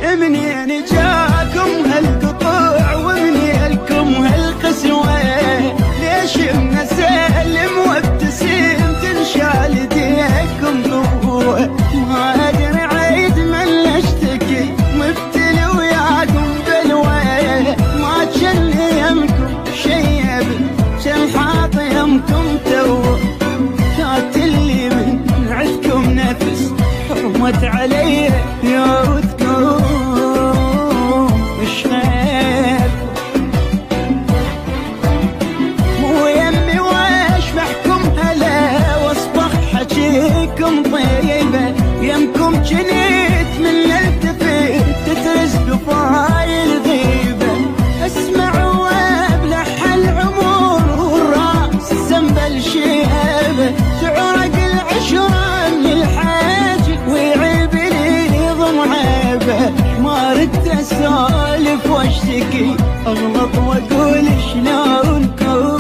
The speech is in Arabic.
منين جاكم هالقطوع ومنين لكم هالقسوة؟ ليش منسلم وابتسم تنشال يديكم قوة؟ ما ادري عيد من اشتكي مبتلي وياكم بلوى، ما جن يمكم شيب جن حاط يمكم تو، قاتلني من عندكم نفس حرمت علي يودكم الشيب. مو يمي واش بحكم هلا واصبح حجيكم طيبه، يمكم جنيت من التفت تترس قفايل غيبه، اسمع وابلح العمر والراس سنبل شيبه، تعرق العشره من الحاج ويعيب لي ضمعيبه، ما ردت اسولف واشتكي اغلط واقول شلونكم